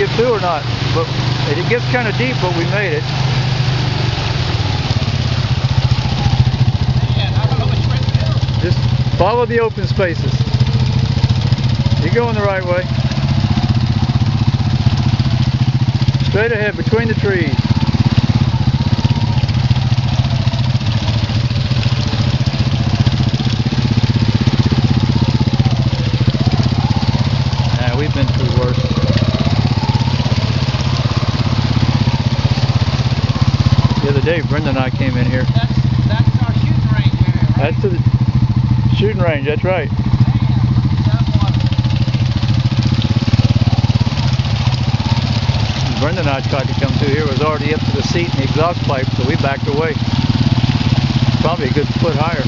it too or not? But it gets kind of deep, but we made it. Man, I don't know which way to go. Just follow the open spaces. You're going the right way. Straight ahead between the trees. We've been through worse. The other day, Brenda and I came in here. That's our shooting range area, right? That's to the shooting range, that's right. Man, that water. Brenda and I tried to come through here. It was already up to the seat in the exhaust pipe, so we backed away. Probably a good foot higher.